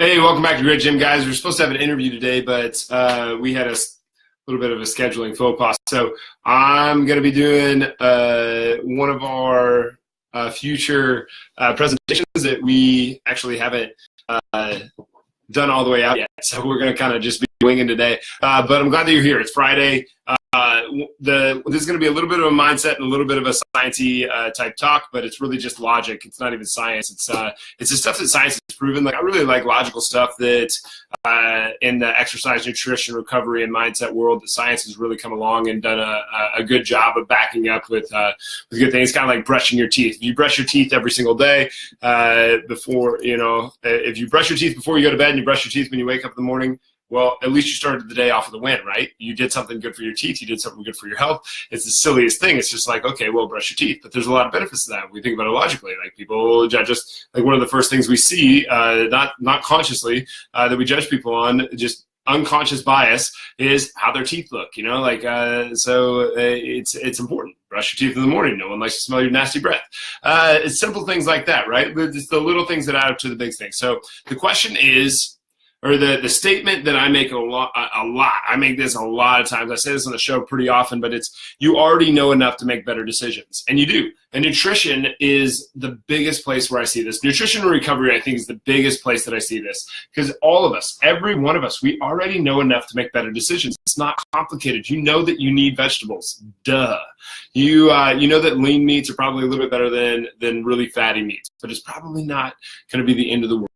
Hey, welcome back to Grid Gym, guys. We're supposed to have an interview today, but we had a little bit of a scheduling faux pas. So I'm going to be doing one of our future presentations that we actually haven't done all the way out yet. So we're going to kind of just be winging today. But I'm glad that you're here. It's Friday. This is going to be a little bit of a mindset and a little bit of a sciencey type talk, but it's really just logic. It's not even science. It's the stuff that science has proven. Like, I really like logical stuff that in the exercise, nutrition, recovery, and mindset world, the science has really come along and done a good job of backing up with good things. It's kind of like brushing your teeth. If you brush your teeth every single day if you brush your teeth before you go to bed and you brush your teeth when you wake up in the morning, well, at least you started the day off with a win, right? You did something good for your teeth. You did something good for your health. It's the silliest thing. It's just like, okay, well, brush your teeth. But there's a lot of benefits to that. When we think about it logically. Like, people judge us. Like, one of the first things we see, not consciously, that we judge people on, just unconscious bias, is how their teeth look. So it's important. Brush your teeth in the morning. No one likes to smell your nasty breath. It's simple things like that, right? It's the little things that add up to the big things. So the question is, or the statement that I make a lot. I make this a lot of times. I say this on the show pretty often, but it's, you already know enough to make better decisions. And you do. And nutrition is the biggest place where I see this. Nutrition and recovery, I think, is the biggest place that I see this. Because all of us, every one of us, we already know enough to make better decisions. It's not complicated. You know that you need vegetables. Duh. You know that lean meats are probably a little bit better than really fatty meats. But it's probably not going to be the end of the world.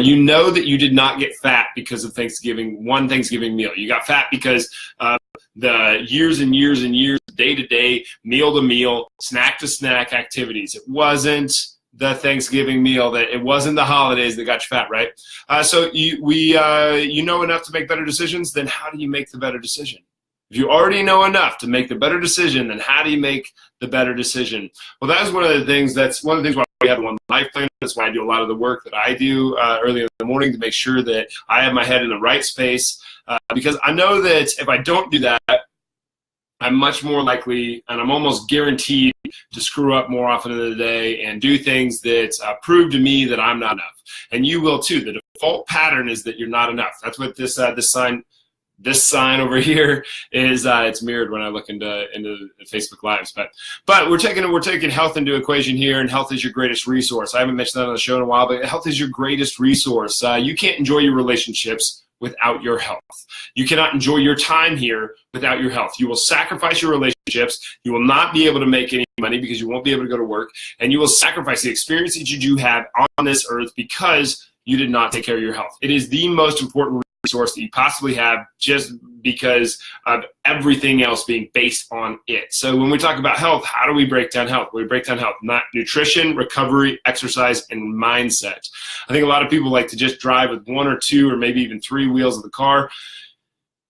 You know that you did not get fat because of one Thanksgiving meal. You got fat because of the years and years and years, day to day, meal to meal, snack to snack activities. It wasn't the Thanksgiving meal, it wasn't the holidays that got you fat, right? So you know enough to make better decisions. Then how do you make the better decision? If you already know enough to make the better decision, then how do you make the better decision? Well, that's one of the things why we have one life plan. That's why I do a lot of the work that I do early in the morning to make sure that I have my head in the right space. Because I know that if I don't do that, I'm much more likely, and I'm almost guaranteed, to screw up more often in the day and do things that prove to me that I'm not enough. And you will too. The default pattern is that you're not enough. That's what this sign over here is. It's mirrored when I look into Facebook Lives. But we're taking health into equation here, and health is your greatest resource. I haven't mentioned that on the show in a while, but health is your greatest resource. You can't enjoy your relationships without your health. You cannot enjoy your time here without your health. You will sacrifice your relationships. You will not be able to make any money because you won't be able to go to work, and you will sacrifice the experience that you do have on this earth because you did not take care of your health. It is the most important resource that you possibly have, just because of everything else being based on it. So when we talk about health, how do we break down health? We break down health, not nutrition, recovery, exercise, and mindset. I think a lot of people like to just drive with one or two or maybe even three wheels of the car.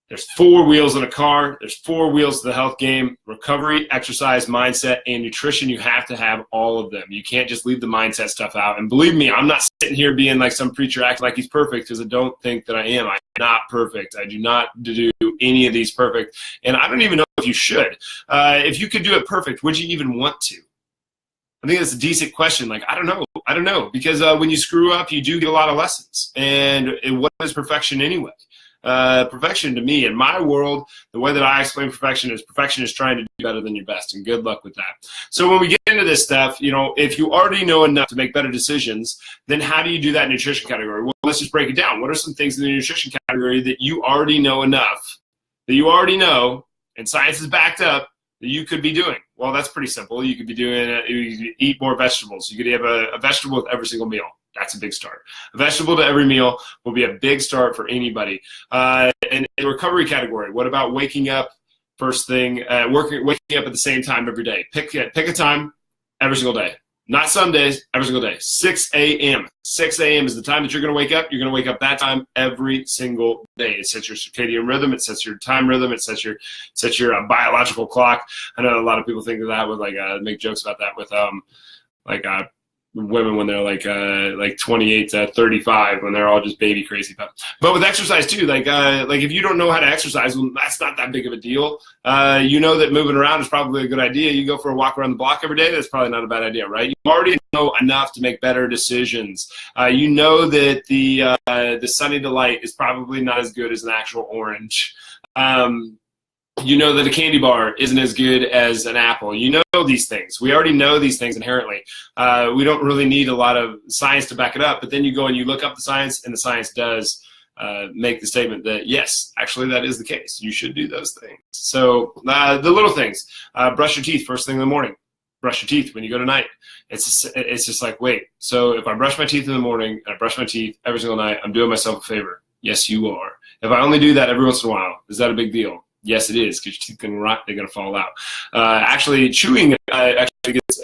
There's four wheels in a car. There's four wheels to the health game: recovery, exercise, mindset, and nutrition. You have to have all of them. You can't just leave the mindset stuff out. And believe me, I'm not sitting here being like some preacher acting like he's perfect, because I don't think that I am. I'm not perfect. I do not do any of these perfect. And I don't even know if you should. If you could do it perfect, would you even want to? I think that's a decent question. Like, I don't know. Because when you screw up, you do get a lot of lessons. And what is perfection anyway? Perfection to me, in my world, the way that I explain perfection is trying to do better than your best, and good luck with that. So when we get into this stuff, if you already know enough to make better decisions, then how do you do that in nutrition category? Well, let's just break it down. What are some things in the nutrition category that you already know enough, that you already know, and science is backed up, that you could be doing? Well, that's pretty simple. You could be doing, you eat more vegetables. You could have a vegetable with every single meal. That's a big start. A vegetable to every meal will be a big start for anybody. And in the recovery category, what about waking up first thing, waking up at the same time every day? Pick a time every single day. Not some days, every single day. 6 a.m. 6 a.m. is the time that you're going to wake up. You're going to wake up that time every single day. It sets your circadian rhythm. It sets your time rhythm. It sets your biological clock. I know a lot of people think of that with make jokes about that with women when they're like 28 to 35, when they're all just baby crazy. But with exercise too, like if you don't know how to exercise, well, that's not that big of a deal. You know that moving around is probably a good idea. You go for a walk around the block every day, that's probably not a bad idea, right? You already know enough to make better decisions. You know that the Sunny Delight is probably not as good as an actual orange. You know that a candy bar isn't as good as an apple. You know these things. We already know these things inherently. We don't really need a lot of science to back it up, but then you go and you look up the science, and the science does make the statement that, yes, actually that is the case. You should do those things. So the little things, brush your teeth first thing in the morning. Brush your teeth when you go to night. It's just like, wait, so if I brush my teeth in the morning and I brush my teeth every single night, I'm doing myself a favor. Yes, you are. If I only do that every once in a while, is that a big deal? Yes, it is, because your teeth can rot, they're going to fall out. Actually, chewing actually gets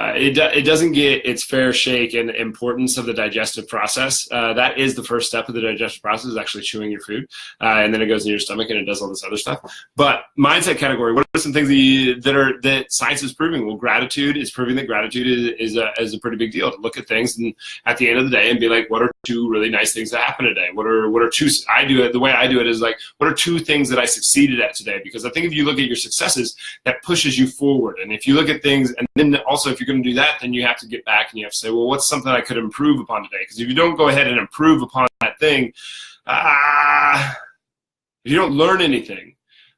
it doesn't get its fair shake and importance of the digestive process. That is the first step of the digestive process, is actually chewing your food, and then it goes in your stomach and it does all this other stuff. But mindset category, what are some things that science is proving? Well, gratitude is proving that gratitude is a pretty big deal. To look at things and at the end of the day and be like, what are two really nice things that happened today? What are two? I do it the way I do it is like, what are two things that I succeeded at today? Because I think if you look at your successes, that pushes you forward. And if you look at things, and then also if you're going to do that, then you have to get back and you have to say, well, what's something I could improve upon today? Because if you don't go ahead and improve upon that thing, if you don't learn anything,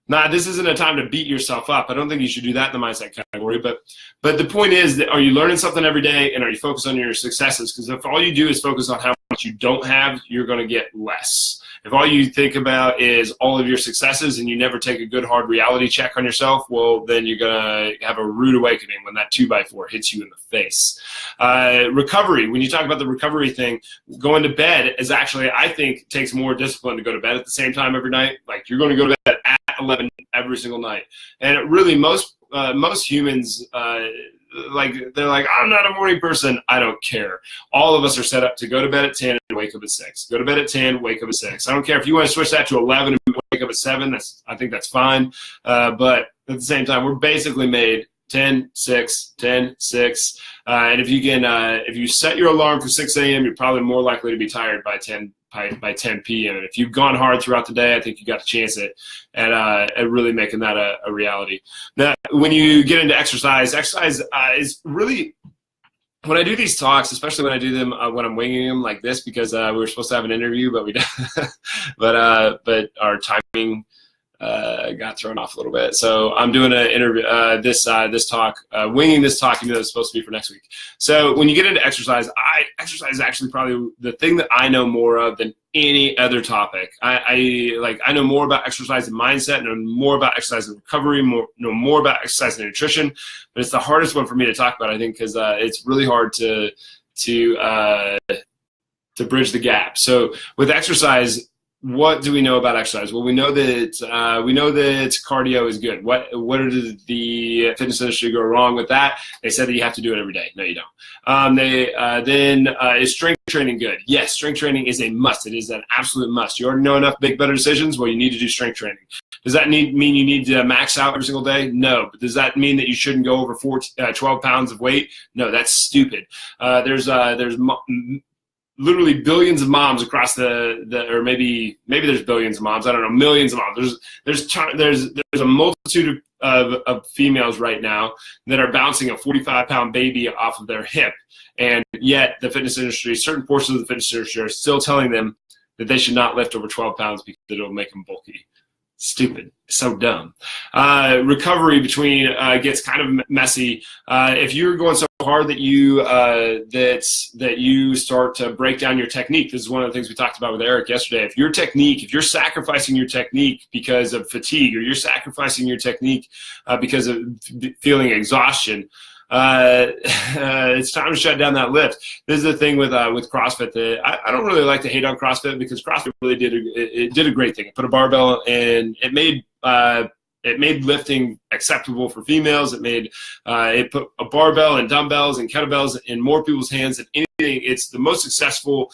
now this isn't a time to beat yourself up. I don't think you should do that in the mindset category. But the point is that, are you learning something every day, and are you focused on your successes? Because if all you do is focus on how much you don't have, you're going to get less. If all you think about is all of your successes and you never take a good hard reality check on yourself, well, then you're going to have a rude awakening when that 2x4 hits you in the face. Recovery, when you talk about the recovery thing, going to bed is actually, I think, takes more discipline to go to bed at the same time every night. Like, you're going to go to bed at 11 every single night. And it really, most humans, they're like, I'm not a morning person. I don't care. All of us are set up to go to bed at 10 and wake up at 6. Go to bed at 10, wake up at 6. I don't care if you want to switch that to 11 and wake up at 7. I think that's fine. But at the same time, we're basically made 10, 6, 10, 6. And if you set your alarm for 6 a.m., you're probably more likely to be tired by 10 p.m. And if you've gone hard throughout the day, I think you got a chance at really making that a reality. Now, when you get into exercise is really, when I do these talks, especially when I do them when I'm winging them like this, because we were supposed to have an interview, but we didn't. but our timing got thrown off a little bit. So I'm doing an interview, this talk, winging this talk, even though it's supposed to be for next week. So when you get into exercise, exercise is actually probably the thing that I know more of than any other topic. I know more about exercise and mindset, know more about exercise and recovery, know more about exercise and nutrition, but it's the hardest one for me to talk about, I think, because it's really hard to bridge the gap. So with exercise, what do we know about exercise? Well, we know that cardio is good. What did the fitness industry go wrong with that? They said that you have to do it every day. No, you don't. Then is strength training good? Yes, strength training is a must. It is an absolute must. You already know enough big, better decisions. Well, you need to do strength training. Does that mean you need to max out every single day? No. But does that mean that you shouldn't go over 12 pounds of weight? No, that's stupid. There's literally billions of moms across or maybe there's billions of moms. I don't know, millions of moms. There's a multitude of females right now that are bouncing a 45-pound baby off of their hip, and yet the fitness industry, certain portions of the fitness industry, are still telling them that they should not lift over 12 pounds because it'll make them bulky. Stupid. So dumb. Recovery gets kind of messy. If you're going so hard that you start to break down your technique, this is one of the things we talked about with Eric yesterday. If you're sacrificing your technique because of fatigue, or you're sacrificing your technique because of feeling exhaustion, it's time to shut down that lift. This is the thing with CrossFit that I don't really like to hate on CrossFit, because CrossFit really did a great thing. It put a barbell and it made it made lifting acceptable for females. It made it put a barbell and dumbbells and kettlebells in more people's hands than anything. It's the most successful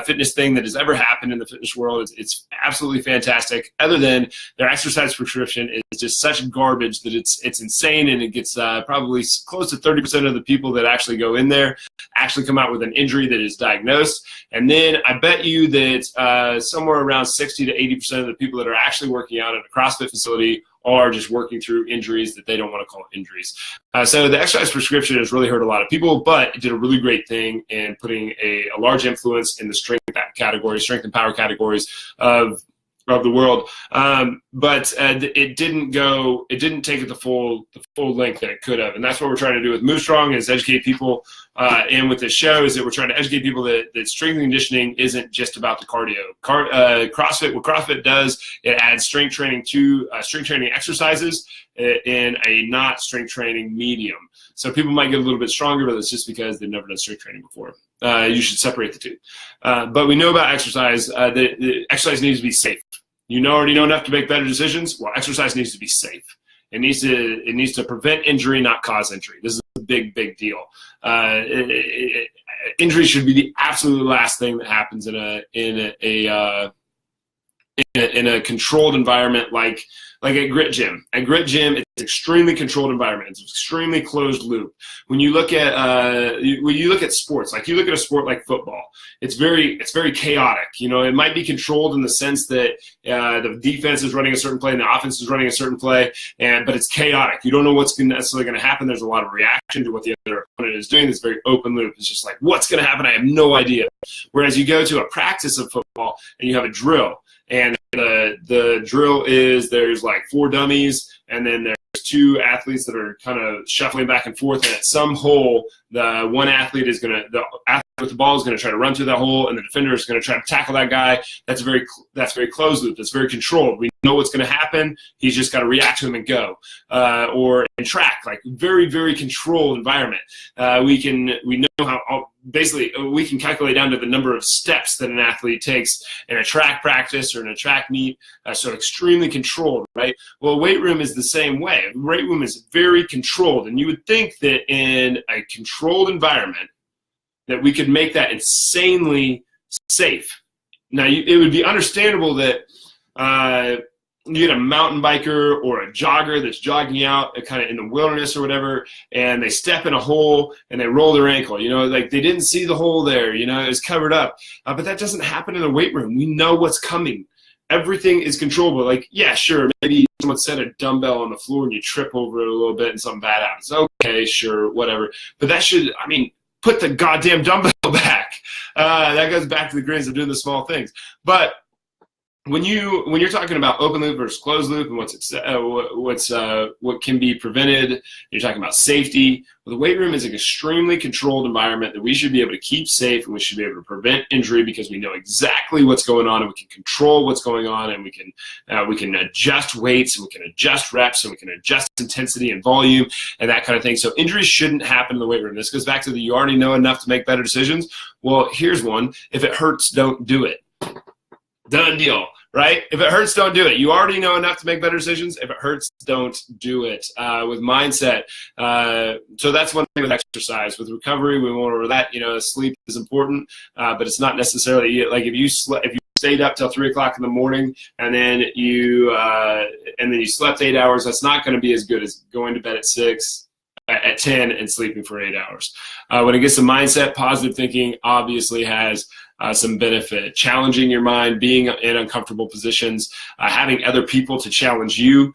fitness thing that has ever happened in the fitness world. It's absolutely fantastic. Other than their exercise prescription is just such garbage that it's insane, and it gets probably close to 30% of the people that actually go in there actually come out with an injury that is diagnosed. And then I bet you that somewhere around 60 to 80% of the people that are actually working out at a CrossFit facility are just working through injuries that they don't want to call injuries. So the exercise prescription has really hurt a lot of people, but it did a really great thing in putting a large influence in the strength category, strength and power categories of the world. But it didn't take it the full length that it could have. And that's what we're trying to do with Move Strong, is educate people. And with this show is that we're trying to educate people that strength and conditioning isn't just about the cardio. CrossFit, what CrossFit does, it adds strength training to strength training exercises in a not strength training medium. So people might get a little bit stronger, but it's just because they've never done strength training before. You should separate the two. But we know about exercise. The exercise needs to be safe. You already know enough to make better decisions. Well, exercise needs to be safe. It needs to prevent injury, not cause injury. This is a big deal. Injury should be the absolute last thing that happens in a controlled environment like at Grit Gym. At Grit Gym, it's an extremely controlled environment. It's extremely closed loop. When you look at sports, like you look at a sport like football, it's very chaotic. It might be controlled in the sense that the defense is running a certain play and the offense is running a certain play, but it's chaotic. You don't know what's necessarily going to happen. There's a lot of reaction to what the other opponent is doing. It's very open loop. It's just like, what's going to happen? I have no idea. Whereas you go to a practice of football and you have a drill, and the drill is there's like 4 dummies, and then there's 2 athletes that are kind of shuffling back and forth, and at some hole, the athlete with the ball is going to try to run through that hole, and the defender is going to try to tackle that guy. That's very closed loop. That's very controlled. We know what's going to happen. He's just got to react to him and go. Or in track, like very controlled environment. We can calculate down to the number of steps that an athlete takes in a track practice or in a track meet. So extremely controlled, right? Well, a weight room is the same way. A weight room is very controlled, and you would think that in a controlled environment that we could make that insanely safe. Now, it would be understandable that you get a mountain biker or a jogger that's jogging out kind of in the wilderness or whatever, and they step in a hole and they roll their ankle. Like they didn't see the hole there. It was covered up. But that doesn't happen in a weight room. We know what's coming. Everything is controllable. Like, yeah, sure, maybe someone set a dumbbell on the floor and you trip over it a little bit and something bad happens. Okay, sure, whatever. But put the goddamn dumbbell back. That goes back to the grains of doing the small things. But when you're talking about open loop versus closed loop and what can be prevented, you're talking about safety. Well, the weight room is an extremely controlled environment that we should be able to keep safe, and we should be able to prevent injury because we know exactly what's going on, and we can control what's going on, and we can adjust weights, and we can adjust reps, and we can adjust intensity and volume and that kind of thing. So injuries shouldn't happen in the weight room. This goes back to you already know enough to make better decisions. Well, here's one: if it hurts, don't do it. Done deal. Right? If it hurts, don't do it. You already know enough to make better decisions. If it hurts, don't do it. With mindset. So that's one thing with exercise. With recovery, we went over that. Sleep is important, but it's not necessarily like if you stayed up till 3 o'clock in the morning and then you slept 8 hours. That's not going to be as good as going to bed at 10 and sleeping for 8 hours. When it gets to mindset, positive thinking obviously has some benefit. Challenging your mind, being in uncomfortable positions, having other people to challenge you,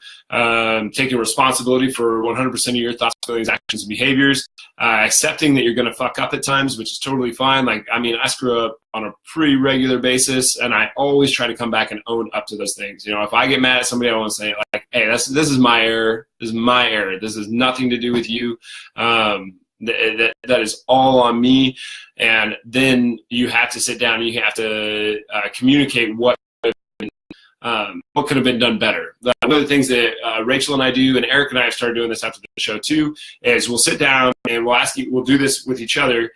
taking responsibility for 100% of your thoughts, feelings, actions, and behaviors, accepting that you're going to fuck up at times, which is totally fine. I screw up on a pretty regular basis, and I always try to come back and own up to those things. If I get mad at somebody, I want to say, like, hey, this is my error. This is my error. This has nothing to do with you. That is all on me. And then you have to sit down and you have to communicate what what could have been done better. One of the things that Rachel and I do, and Eric and I have started doing this after the show too, is we'll sit down and we'll do this with each other.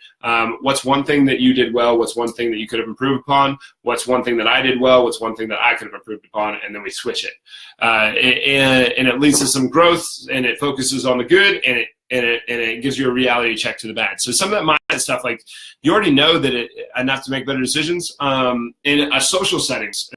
What's one thing that you did well? What's one thing that you could have improved upon? What's one thing that I did well? What's one thing that I could have improved upon? And then we switch it. And it leads to some growth, and it focuses on the good, and it gives you a reality check to the bad. So some of that mindset stuff, like you already know that enough to make better decisions. In social settings,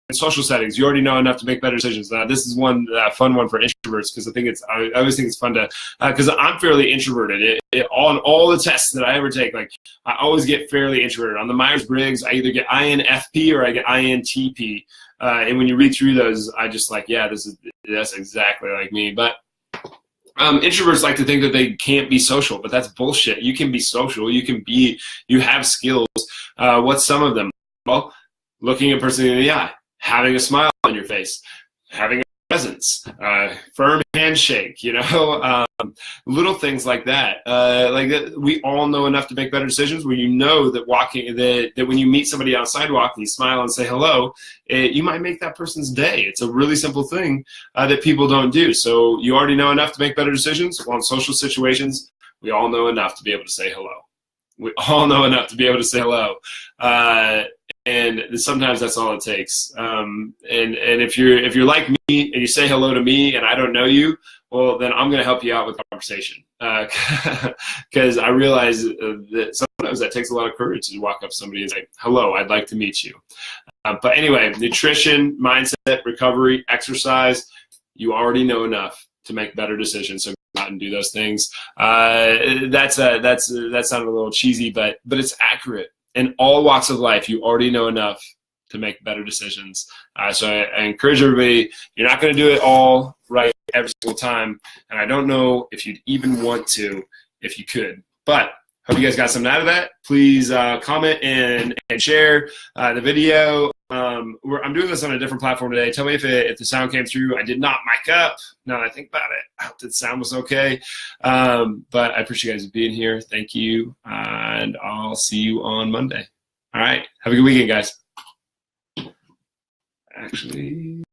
you already know enough to make better decisions. This is one fun one for introverts, because I always think it's fun to, because I'm fairly introverted. On all the tests that I ever take, like I always get fairly introverted. On the Myers-Briggs, I either get INFP or I get INTP. And when you read through those, I just like, yeah, that's exactly like me. But introverts like to think that they can't be social, but that's bullshit. You can be social. You have skills. What's some of them? Well, looking a person in the eye, having a smile on your face, having a presence, firm handshake, little things like that. We all know enough to make better decisions, where you know that that when you meet somebody on a sidewalk and you smile and say hello, you might make that person's day. It's a really simple thing that people don't do. So you already know enough to make better decisions. Well, in social situations, we all know enough to be able to say hello. We all know enough to be able to say hello. And sometimes that's all it takes. And if you're like me and you say hello to me and I don't know you, well, then I'm going to help you out with conversation. Because I realize that sometimes that takes a lot of courage to walk up to somebody and say, hello, I'd like to meet you. But anyway, nutrition, mindset, recovery, exercise, you already know enough to make better decisions. So go out and do those things. That sounded a little cheesy, but it's accurate. In all walks of life, you already know enough to make better decisions. So I encourage everybody, you're not going to do it all right every single time. And I don't know if you'd even want to if you could. But hope you guys got something out of that. Please comment and share the video. I'm doing this on a different platform today. Tell me if the sound came through. I did not mic up. Now that I think about it, I hope the sound was okay. But I appreciate you guys being here. Thank you. And I'll see you on Monday. All right. Have a good weekend, guys. Actually...